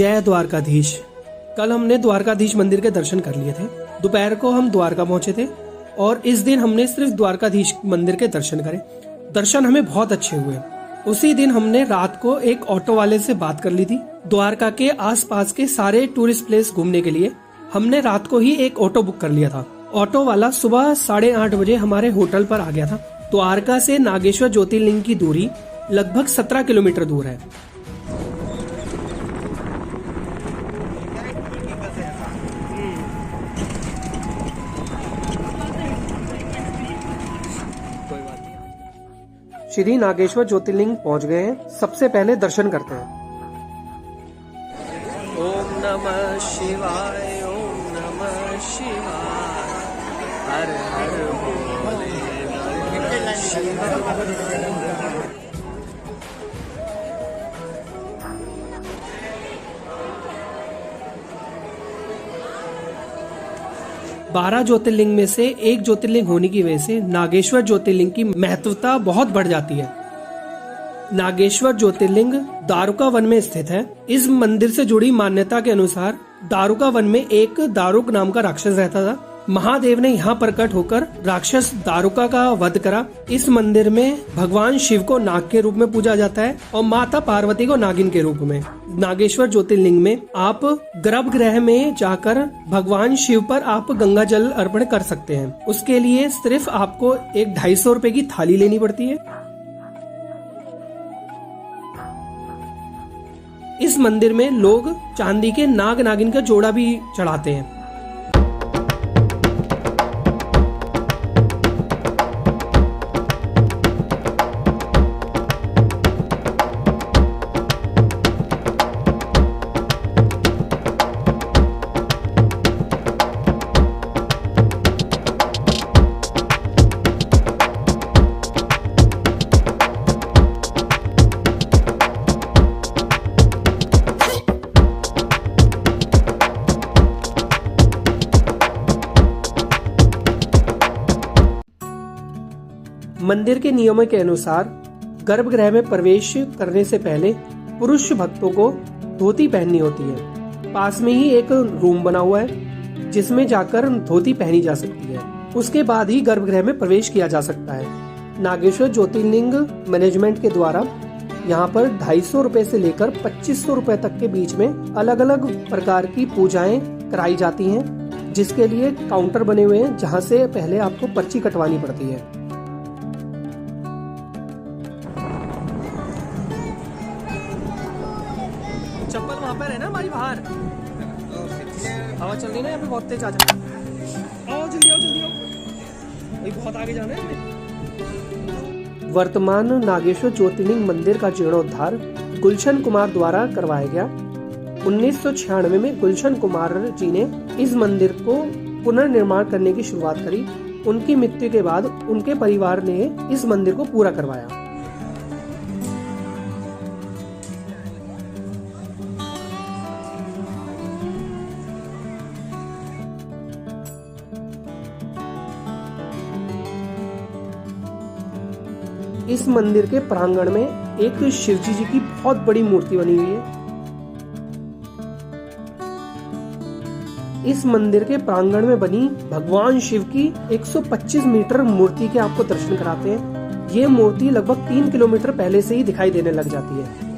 जय द्वारकाधीश। कल हमने द्वारकाधीश मंदिर के दर्शन कर लिए थे। दोपहर को हम द्वारका पहुंचे थे और इस दिन हमने सिर्फ द्वारकाधीश मंदिर के दर्शन करे। दर्शन हमें बहुत अच्छे हुए। उसी दिन हमने रात को एक ऑटो वाले से बात कर ली थी। द्वारका के आसपास के सारे टूरिस्ट प्लेस घूमने के लिए हमने रात को ही एक ऑटो बुक कर लिया था। ऑटो वाला सुबह 8:30 बजे हमारे होटल पर आ गया था। द्वारका से नागेश्वर ज्योतिर्लिंग की दूरी लगभग 17 किलोमीटर दूर है। श्री नागेश्वर ज्योतिर्लिंग पहुंच गए हैं। सबसे पहले दर्शन करते हैं। ओम नमः शिवाय, ओम नमः शिवाय, हर हर भोले नमः शिवाय। 12 ज्योतिर्लिंग में से एक ज्योतिर्लिंग होने की वजह से नागेश्वर ज्योतिर्लिंग की महत्वता बहुत बढ़ जाती है। नागेश्वर ज्योतिर्लिंग दारुका वन में स्थित है। इस मंदिर से जुड़ी मान्यता के अनुसार दारुका वन में एक दारुक नाम का राक्षस रहता था। महादेव ने यहाँ प्रकट होकर राक्षस दारुका का वध करा। इस मंदिर में भगवान शिव को नाग के रूप में पूजा जाता है और माता पार्वती को नागिन के रूप में। नागेश्वर ज्योतिर्लिंग में आप गर्भगृह में जाकर भगवान शिव पर आप गंगा जल अर्पण कर सकते हैं। उसके लिए सिर्फ आपको एक 250 रुपए की थाली लेनी पड़ती है। इस मंदिर में लोग चांदी के नाग नागिन का जोड़ा भी चढ़ाते हैं। मंदिर के नियमों के अनुसार गर्भगृह में प्रवेश करने से पहले पुरुष भक्तों को धोती पहननी होती है। पास में ही एक रूम बना हुआ है जिसमें जाकर धोती पहनी जा सकती है। उसके बाद ही गर्भगृह में प्रवेश किया जा सकता है। नागेश्वर ज्योतिर्लिंग मैनेजमेंट के द्वारा यहाँ पर 250 रुपए से लेकर 2500 रुपए तक के बीच में अलग अलग प्रकार की पूजाएं कराई जाती हैं, जिसके लिए काउंटर बने हुए हैं जहाँ से पहले आपको पर्ची कटवानी पड़ती है। चप्पल वहाँ पर है ना हमारी बाहर। हवा चल रही ना यहाँ पे बहुत तेज। आ जाओ, आओ जल्दी, आओ जल्दी आओ, भाई बहुत आगे जाना है हमें। वर्तमान नागेश्वर ज्योतिर्लिंग मंदिर का जीर्णोद्धार गुलशन कुमार द्वारा करवाया गया। 1996 में गुलशन कुमार जी ने इस मंदिर को पुनर्निर्माण करने की शुरुआत करी। उनकी मृत्यु के बाद उनके परिवार ने इस मंदिर को पूरा करवाया। इस मंदिर के प्रांगण में एक शिवजी जी की बहुत बड़ी मूर्ति बनी हुई है। इस मंदिर के प्रांगण में बनी भगवान शिव की 125 मीटर मूर्ति के आपको दर्शन कराते हैं। ये मूर्ति लगभग 3 किलोमीटर पहले से ही दिखाई देने लग जाती है।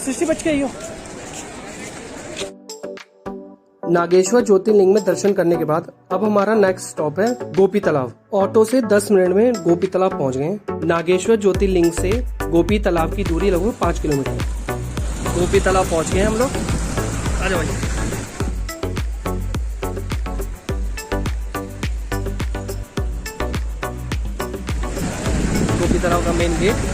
सृष्टि बच गई हो। नागेश्वर ज्योतिर्लिंग में दर्शन करने के बाद अब हमारा नेक्स्ट स्टॉप है गोपी तालाब। ऑटो से 10 मिनट में गोपी तालाब पहुंच गए। नागेश्वर ज्योतिर्लिंग से गोपी तालाब की दूरी लगभग 5 किलोमीटर है। गोपी तालाब पहुंच गए हम लोग। आ जाओ भाई। गोपी तालाब का मेन गेट।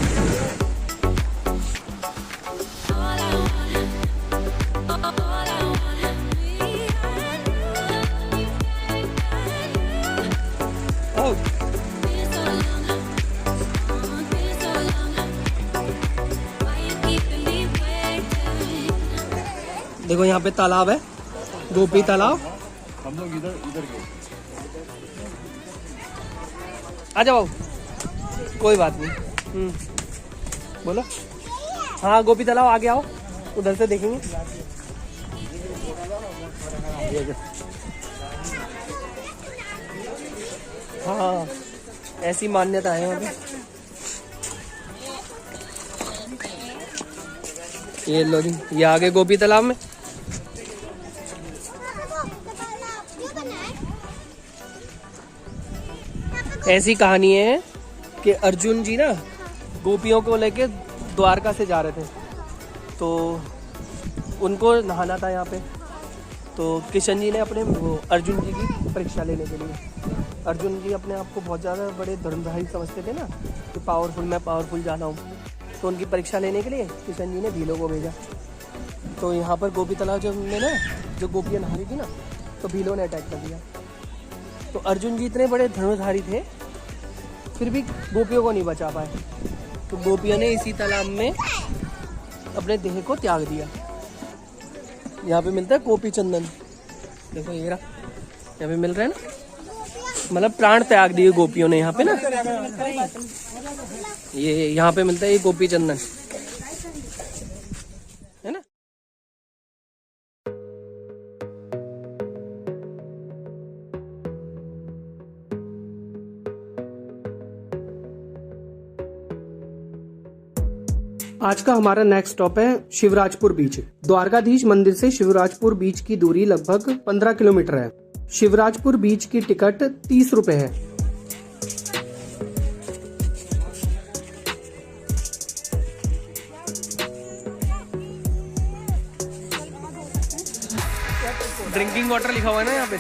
देखो यहाँ पे तालाब है, गोपी तालाब। हम लोग इधर गए। आ जाओ, कोई बात नहीं। बोलो। हाँ गोपी तालाब आगे आओ, उधर से देखेंगे। हाँ ऐसी मान्यता है यहाँ पे। ये लो जी, ये आगे गोपी तालाब में। ऐसी कहानी है कि अर्जुन जी ना गोपियों को लेके द्वारका से जा रहे थे, तो उनको नहाना था यहाँ पे। तो किशन जी ने अपने वो अर्जुन जी की परीक्षा लेने के लिए, अर्जुन जी अपने आप को बहुत ज़्यादा बड़े धर्मधारी समझते थे ना कि पावरफुल, मैं पावरफुल जाना हूँ, तो उनकी परीक्षा लेने के लिए किशन जी ने भीलों को भेजा। तो यहाँ पर गोपी तालाब जब में ना जो गोपियाँ नहा रही थी ना, तो भीलों ने अटैक कर दिया। तो अर्जुन जी इतने बड़े धनुर्धारी थे, फिर भी गोपियों को नहीं बचा पाए। तो गोपियों ने इसी तालाब में अपने देह को त्याग दिया। यहाँ पे मिलता है गोपी चंदन, देखो ये रहा, यहाँ पे मिल रहा है ना, मतलब प्राण त्याग दिए गोपियों ने यहाँ पे ना। ये यहाँ पे मिलता है ये गोपी चंदन, है ना। आज का हमारा नेक्स्ट स्टॉप है शिवराजपुर बीच। द्वारकाधीश मंदिर से शिवराजपुर बीच की दूरी लगभग 15 किलोमीटर है। शिवराजपुर बीच की टिकट 30 रुपए है। ड्रिंकिंग वाटर लिखा हुआ है ना यहाँ पे।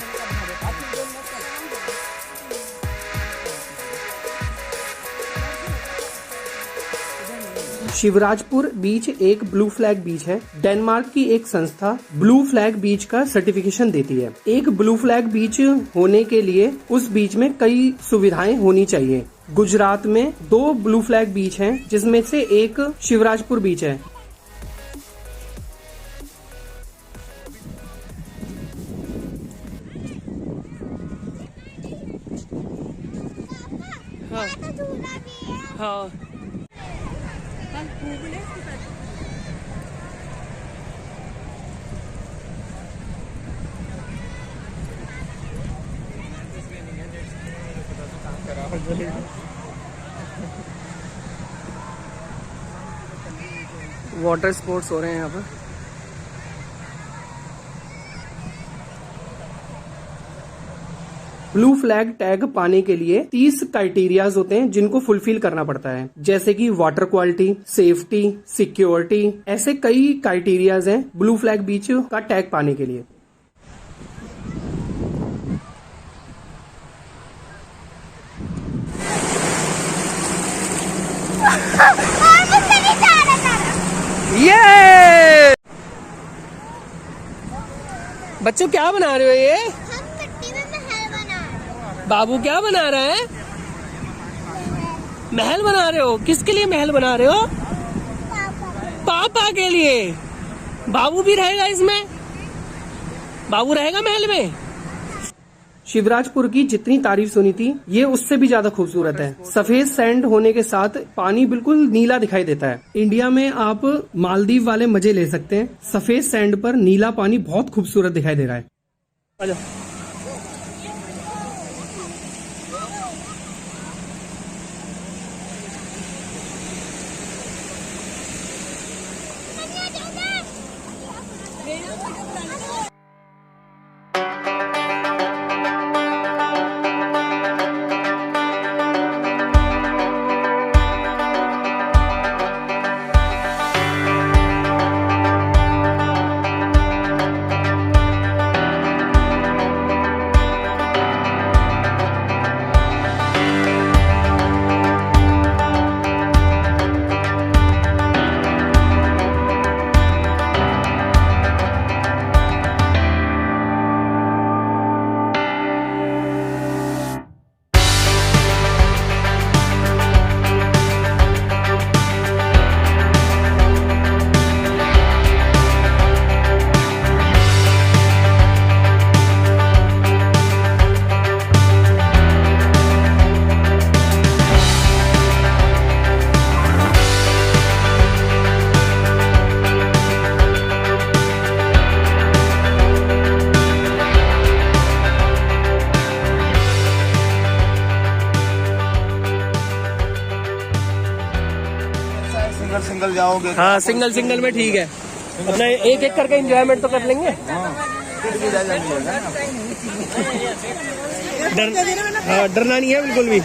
शिवराजपुर बीच एक ब्लू फ्लैग बीच है। डेनमार्क की एक संस्था ब्लू फ्लैग बीच का सर्टिफिकेशन देती है। एक ब्लू फ्लैग बीच होने के लिए उस बीच में कई सुविधाएं होनी चाहिए। गुजरात में 2 ब्लू फ्लैग बीच हैं, जिसमें से एक शिवराजपुर बीच है। हाँ वाटर स्पोर्ट्स हो रहे हैं यहाँ पर। ब्लू फ्लैग टैग पाने के लिए 30 क्राइटेरियाज होते हैं जिनको फुलफिल करना पड़ता है, जैसे कि वाटर क्वालिटी, सेफ्टी, सिक्योरिटी, ऐसे कई क्राइटेरियाज हैं ब्लू फ्लैग बीच का टैग पाने के लिए। ये बच्चों क्या बना रहे हो? ये हम मिट्टी में महल बना रहे हैं। बाबू क्या बना रहे हैं? महल बना रहे हो? किसके लिए महल बना रहे हो? पापा के लिए। बाबू भी रहेगा इसमें? बाबू रहेगा महल में? शिवराजपुर की जितनी तारीफ सुनी थी, ये उससे भी ज्यादा खूबसूरत है। सफेद सैंड होने के साथ पानी बिल्कुल नीला दिखाई देता है। इंडिया में आप मालदीव वाले मजे ले सकते हैं। सफेद सैंड पर नीला पानी बहुत खूबसूरत दिखाई दे रहा है। आजा। जाओगे। हाँ सिंगल सिंगल में ठीक है, अपना एक एक करके एंजॉयमेंट तो कर लेंगे। डरना नहीं है बिल्कुल भी।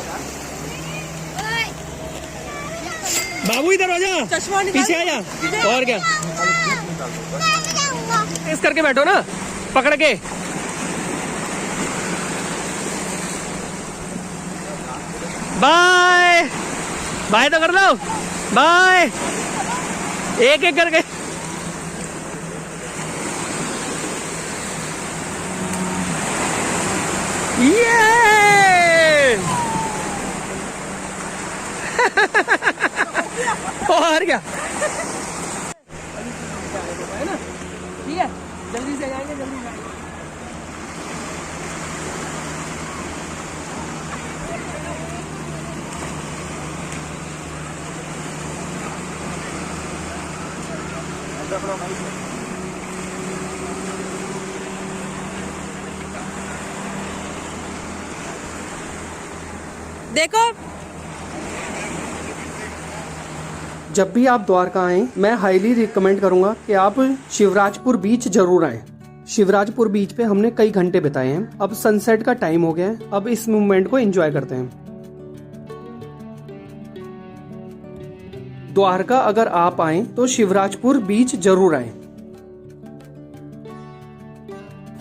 बाबू इधर आ जा, पीछे आ जा। और क्या, इस करके बैठो ना, पकड़ के। बाय बाय तो कर लो, बाय, एक एक करके। ये और क्या, है ना, ठीक है, जल्दी से जाएंगे, जल्दी से। देखो, जब भी आप द्वारका आएं, मैं हाईली रिकमेंड करूंगा कि आप शिवराजपुर बीच जरूर आएं। शिवराजपुर बीच पे हमने कई घंटे बिताए हैं। अब सनसेट का टाइम हो गया है, अब इस मोमेंट को एंजॉय करते हैं। द्वारका अगर आप आएं तो शिवराजपुर बीच जरूर आएं।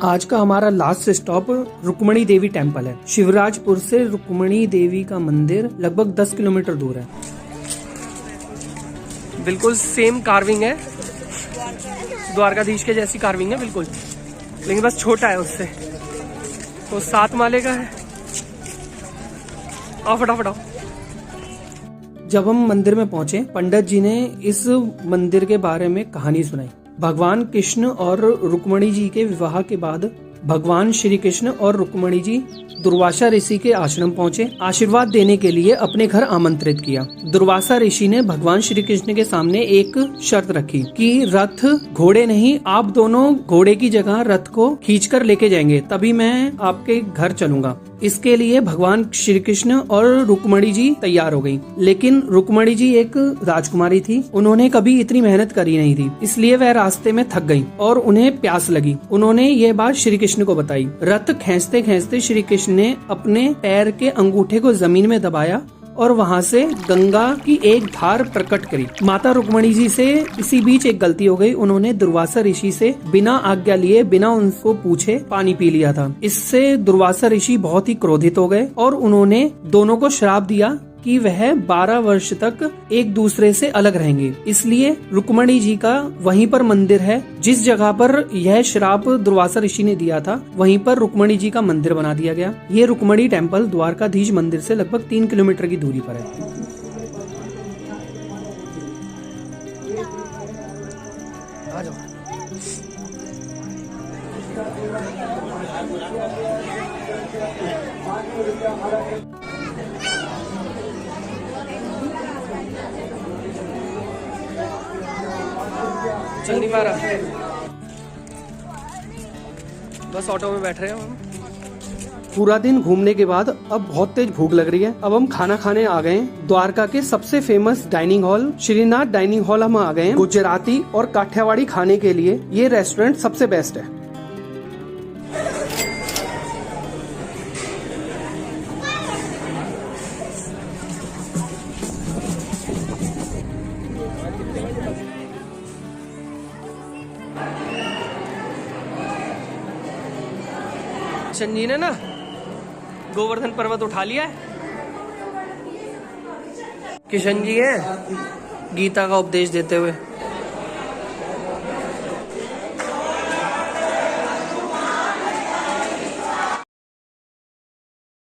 आज का हमारा लास्ट स्टॉप रुक्मणी देवी टेम्पल है। शिवराजपुर से रुक्मणी देवी का मंदिर लगभग 10 किलोमीटर दूर है। बिल्कुल सेम कार्विंग है, द्वारकाधीश के जैसी कार्विंग है बिल्कुल, लेकिन बस छोटा है उससे। तो 7 माले का है। आओ फटाफट आओ। जब हम मंदिर में पहुंचे, पंडित जी ने इस मंदिर के बारे में कहानी सुनाई। भगवान कृष्ण और रुक्मणी जी के विवाह के बाद भगवान श्री कृष्ण और रुक्मणी जी दुर्वासा ऋषि के आश्रम पहुंचे। आशीर्वाद देने के लिए अपने घर आमंत्रित किया। दुर्वासा ऋषि ने भगवान श्री कृष्ण के सामने एक शर्त रखी कि रथ घोड़े नहीं, आप दोनों घोड़े की जगह रथ को खींचकर लेके जाएंगे, तभी मैं आपके घर चलूंगा। इसके लिए भगवान श्री कृष्ण और रुक्मणी जी तैयार हो गयी। लेकिन रुक्मणी जी एक राजकुमारी थी, उन्होंने कभी इतनी मेहनत करी नहीं थी, इसलिए वह रास्ते में थक गयी और उन्हें प्यास लगी। उन्होंने ये बात श्री कृष्ण को बताई। रथ खींचते खींचते श्री कृष्ण ने अपने पैर के अंगूठे को जमीन में दबाया और वहाँ से गंगा की एक धार प्रकट करी। माता रुक्मणी जी से इसी बीच एक गलती हो गई। उन्होंने दुर्वासा ऋषि से बिना आज्ञा लिए, बिना उनको पूछे पानी पी लिया था। इससे दुर्वासा ऋषि बहुत ही क्रोधित हो गए और उन्होंने दोनों को श्राप दिया कि वह 12 वर्ष तक एक दूसरे से अलग रहेंगे। इसलिए रुक्मणी जी का वहीं पर मंदिर है। जिस जगह पर यह श्राप दुर्वासा ऋषि ने दिया था, वहीं पर रुक्मणी जी का मंदिर बना दिया गया। ये रुक्मणी टेम्पल द्वारकाधीश मंदिर से लगभग 3 किलोमीटर की दूरी पर है। चल नहीं पा रहा, बस ऑटो में बैठ रहे हैं हम। पूरा दिन घूमने के बाद अब बहुत तेज भूख लग रही है। अब हम खाना खाने आ गए हैं। द्वारका के सबसे famous dining hall Shrinath dining hall हम आ गए हैं। गुजराती और काठियावाड़ी खाने के लिए ये रेस्टोरेंट सबसे बेस्ट है। किशन जी ने ना गोवर्धन पर्वत उठा लिया है। किशन जी है गीता का उपदेश देते हुए।